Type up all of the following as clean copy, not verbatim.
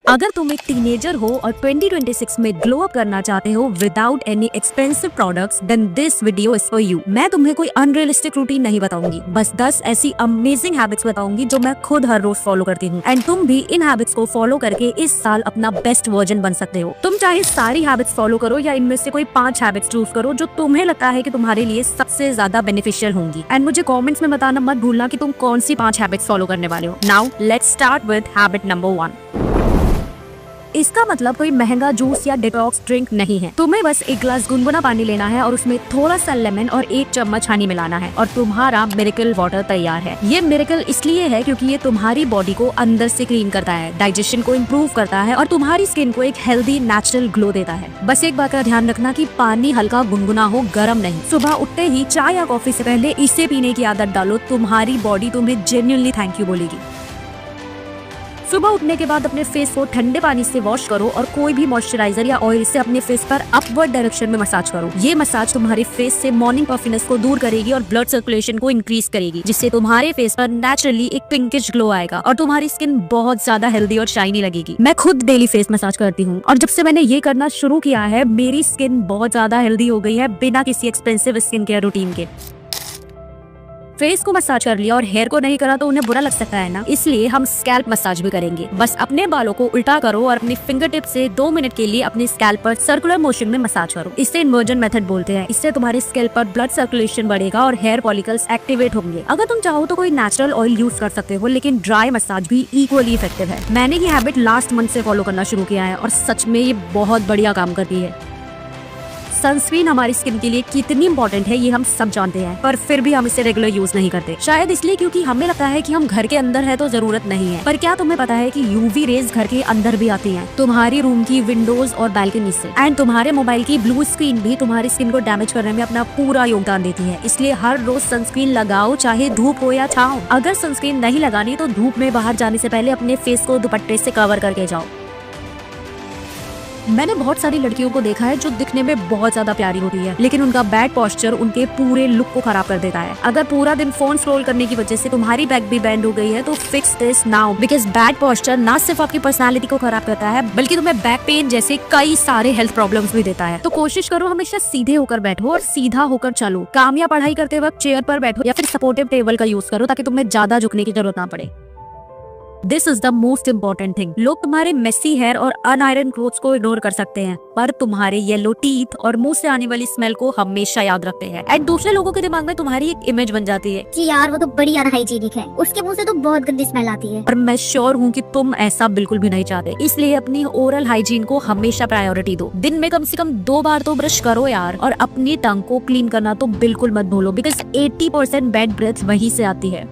अगर तुम एक टीनेजर हो और 2026 में ग्लो अप करना चाहते हो without any expensive products, then this video is for you. मैं तुम्हें कोई अनरियलिस्टिक रूटीन नहीं बताऊंगी, बस 10 ऐसी अमेजिंग हैबिट्स बताऊंगी जो मैं खुद हर रोज फॉलो करती हूँ। एंड तुम भी इन हैबिट्स को फॉलो करके इस साल अपना बेस्ट वर्जन बन सकते हो। तुम चाहे सारी हैबिट्स फॉलो करो या इनमें से कोई 5 हैबिट्स चूज करो जो तुम्हें लगता है कि तुम्हारे लिए सबसे ज्यादा बेनिफिशियल होंगी। एंड मुझे कमेंट्स में बताना मत भूलना कि तुम कौन सी 5 हैबिट्स फॉलो करने वाले हो। Now let's start with habit number 1। इसका मतलब कोई महंगा जूस या डिटॉक्स ड्रिंक नहीं है। तुम्हें बस एक ग्लास गुनगुना पानी लेना है और उसमें थोड़ा सा लेमन और 1 चम्मच हनी मिलाना है और तुम्हारा मिरेकल वाटर तैयार है। ये मिरेकल इसलिए है क्योंकि ये तुम्हारी बॉडी को अंदर से क्लीन करता है, डाइजेशन को इम्प्रूव करता है और तुम्हारी स्किन को एक हेल्दी नेचुरल ग्लो देता है। बस एक बात का ध्यान रखना कि पानी हल्का गुनगुना हो, गर्म नहीं। सुबह उठते ही चाय या कॉफी से पहले इसे पीने की आदत डालो, तुम्हारी बॉडी तुम्हें जेन्युइनली थैंक यू बोलेगी। सुबह उठने के बाद अपने फेस को ठंडे पानी से वॉश करो और कोई भी मॉइस्चराइजर या ऑयल से अपने फेस पर अपवर्ड डायरेक्शन में मसाज करो। ये मसाज तुम्हारे फेस से मॉर्निंग पफिनेस को दूर करेगी और ब्लड सर्कुलेशन को इंक्रीज करेगी, जिससे तुम्हारे फेस पर नेचुरली एक पिंकिश ग्लो आएगा और तुम्हारी स्किन बहुत ज्यादा हेल्दी और शाइनी लगेगी। मैं खुद डेली फेस मसाज करती हूँ और जब से मैंने ये करना शुरू किया है मेरी स्किन बहुत ज्यादा हेल्दी हो गई है बिना किसी एक्सपेंसिव स्किन केयर रूटीन के। फेस को मसाज कर लिया और हेयर को नहीं करा तो उन्हें बुरा लग सकता है ना, इसलिए हम स्कैल्प मसाज भी करेंगे। बस अपने बालों को उल्टा करो और अपनी फिंगर टिप से 2 मिनट के लिए अपने स्कैल्प पर सर्कुलर मोशन में मसाज करो। इसे इन्वर्जन मेथड बोलते हैं। इससे तुम्हारे स्कैल्प पर ब्लड सर्कुलेशन बढ़ेगा और हेयर फॉलिकल्स एक्टिवेट होंगे। अगर तुम चाहो तो कोई नेचुरल ऑयल यूज कर सकते हो, लेकिन ड्राई मसाज भी इक्वली इफेक्टिव है। मैंने ये हैबिट लास्ट मंथ से फॉलो करना शुरू किया है और सच में ये बहुत बढ़िया काम करती है। सनस्क्रीन हमारी स्किन के लिए कितनी इंपॉर्टेंट है ये हम सब जानते हैं, पर फिर भी हम इसे रेगुलर यूज नहीं करते। शायद इसलिए क्योंकि हमें लगता है कि हम घर के अंदर है तो जरूरत नहीं है। पर क्या तुम्हें पता है कि यूवी रेज घर के अंदर भी आती हैं, तुम्हारी रूम की विंडोज और बैल्कनी से। एंड तुम्हारे मोबाइल की ब्लू स्क्रीन भी तुम्हारी स्किन को डैमेज करने में अपना पूरा योगदान देती है। इसलिए हर रोज सनस्क्रीन लगाओ, चाहे धूप हो या छांव। अगर सनस्क्रीन नहीं लगानी तो धूप में बाहर जाने से पहले अपने फेस को दुपट्टे से कवर करके जाओ। मैंने बहुत सारी लड़कियों को देखा है जो दिखने में बहुत ज्यादा प्यारी होती है, लेकिन उनका बैड पोस्चर उनके पूरे लुक को खराब कर देता है। अगर पूरा दिन फोन स्क्रॉल करने की वजह से तुम्हारी बैक भी बेंड हो गई है तो fix this now, because bad posture ना सिर्फ आपकी पर्सनालिटी को खराब करता है बल्कि तुम्हें बैक पेन जैसे कई सारे हेल्थ प्रॉब्लम्स भी देता है। तो कोशिश करो हमेशा सीधे होकर बैठो और सीधा होकर चलो। काम या पढ़ाई करते वक्त चेयर पर बैठो या फिर सपोर्टिव टेबल का यूज करो ताकि तुम्हें ज्यादा झुकने की जरूरत ना पड़े। This is the most important thing. लोग तुम्हारे मेसी हेयर और अनआयरन क्लोथ्स को इग्नोर कर सकते हैं, पर तुम्हारे येलो टीथ और मुंह से आने वाली स्मेल को हमेशा याद रखते हैं। एंड दूसरे लोगों के दिमाग में तुम्हारी एक इमेज बन जाती है कि यार वो तो बड़ी अनहाइजीनिक है, उसके मुंह से तो बहुत गंदी स्मेल आती है। और मैं श्योर हूँ कि तुम ऐसा बिल्कुल भी नहीं चाहते, इसलिए अपनी ओरल हाइजीन को हमेशा प्रायोरिटी दो। दिन में कम से कम 2 बार तो ब्रश करो यार, और अपनी टंग को क्लीन करना तो बिल्कुल मत भूलो, बिकॉज 80% बैड ब्रेथ वहीं से आती है।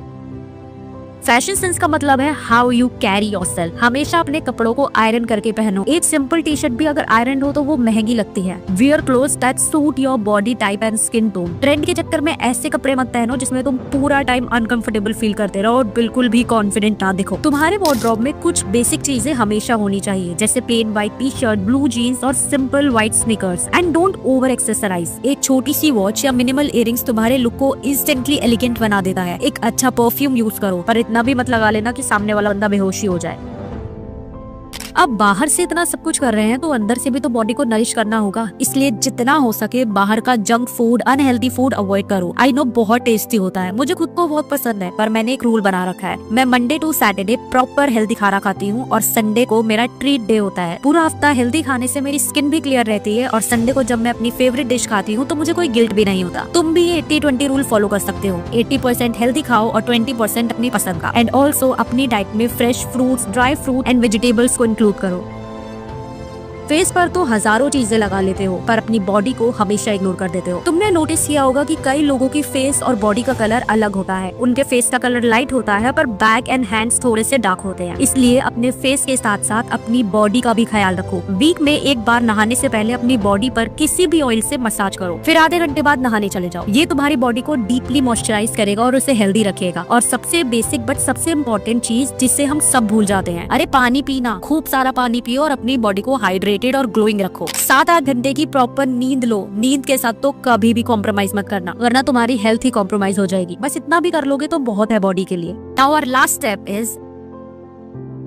फैशन सेंस का मतलब है हाउ यू कैरी योरसेल्फ। हमेशा अपने कपड़ों को आयरन करके पहनो। एक सिंपल टी शर्ट भी अगर आयरन हो तो वो महंगी लगती है। Wear clothes that suit your body type and skin tone. Trend के चक्कर में ऐसे कपड़े मत पहनो जिसमें तुम पूरा टाइम अनकंफर्टेबल फील करते रहो और बिल्कुल भी कॉन्फिडेंट ना दिखो। तुम्हारे वार्डरोब में कुछ बेसिक चीजें हमेशा होनी चाहिए, जैसे plain white T shirt, blue jeans और simple white sneakers. And don't over accessorise. एक छोटी सी वॉच या मिनिमल इयरिंग्स तुम्हारे लुक को इंस्टेंटली एलिगेंट बना देता है। एक अच्छा परफ्यूम यूज करो, पर इतना भी मत लगा लेना कि सामने वाला बंदा बेहोश ही हो जाए। अब बाहर से इतना सब कुछ कर रहे हैं तो अंदर से भी तो बॉडी को नरिश करना होगा, इसलिए जितना हो सके बाहर का junk food, unhealthy food avoid करो। आई नो बहुत टेस्टी होता है, मुझे खुद को बहुत पसंद है, पर मैंने एक रूल बना रखा है। मैं Monday to Saturday proper healthy खाना खाती हूँ और संडे को मेरा ट्रीट डे होता है। पूरा हफ्ता हेल्दी खाने से मेरी स्किन भी क्लियर रहती है और संडे को जब मैं अपनी फेवरेट डिश खाती हूँ तो मुझे कोई गिल्ट भी नहीं होता। तुम भी 80-20 रूल फॉलो कर सकते हो। 80% हेल्दी खाओ और 20% अपनी पसंद का। एंड ऑल्सो अपनी डाइट में fresh fruits, dry fruit and vegetables को इंक्लूड करो। फेस पर तो हजारों चीजें लगा लेते हो पर अपनी बॉडी को हमेशा इग्नोर कर देते हो। तुमने नोटिस किया होगा कि कई लोगों की फेस और बॉडी का कलर अलग होता है। उनके फेस का कलर लाइट होता है पर बैक एंड हैंड्स थोड़े से डार्क होते हैं। इसलिए अपने फेस के साथ साथ अपनी बॉडी का भी ख्याल रखो। वीक में एक बार नहाने से पहले अपनी बॉडी पर किसी भी ऑयल से मसाज करो, फिर आधे घंटे बाद नहाने चले जाओ। ये तुम्हारी बॉडी को डीपली मॉइस्चराइज करेगा और उसे हेल्दी रखेगा। और सबसे बेसिक बट सबसे इम्पोर्टेंट चीज जिससे हम सब भूल जाते हैं, अरे पानी पीना। खूब सारा पानी पियो और अपनी बॉडी को हाइड्रेटेड और ग्लोइंग रखो। 7-8 घंटे की प्रॉपर नींद लो। नींद के साथ तो कभी भी कॉम्प्रोमाइज मत करना, वरना तुम्हारी हेल्थ ही कॉम्प्रोमाइज हो जाएगी। बस इतना भी कर लोगे तो बहुत है बॉडी के लिए। Now our last step is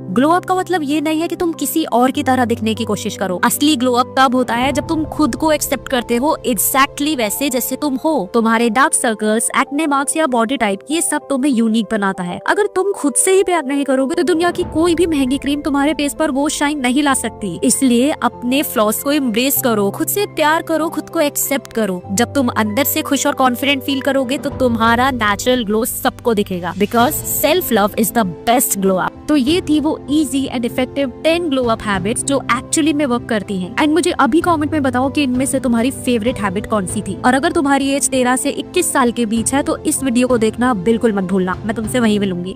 glow up का मतलब ये नहीं है कि तुम किसी और की तरह दिखने की कोशिश करो। असली ग्लो अप तब होता है जब तुम खुद को एक्सेप्ट करते हो एग्जैक्टली वैसे जैसे तुम हो। तुम्हारे डार्क सर्कल्स, एक्ने मार्क्स या बॉडी टाइप, ये सब तुम्हें यूनिक बनाता है। अगर तुम खुद से ही प्यार नहीं करोगे तो दुनिया की कोई भी महंगी क्रीम तुम्हारे फेस पर वो शाइन नहीं ला सकती। इसलिए अपने फ्लॉस को एम्ब्रेस करो, खुद से प्यार करो, खुद को एक्सेप्ट करो। जब तुम अंदर से खुश और कॉन्फिडेंट फील करोगे तो तुम्हारा नेचुरल ग्लो सबको दिखेगा, because self love is the best glow up. तो ये थी वो easy and effective 10 glow up habits जो एक्चुअली में वर्क करती हैं। एंड मुझे अभी कमेंट में बताओ कि इनमें से तुम्हारी फेवरेट हैबिट कौन सी थी। और अगर तुम्हारी एज 13 से 21 साल के बीच है तो इस वीडियो को देखना बिल्कुल मत भूलना। मैं तुमसे वहीं मिलूंगी।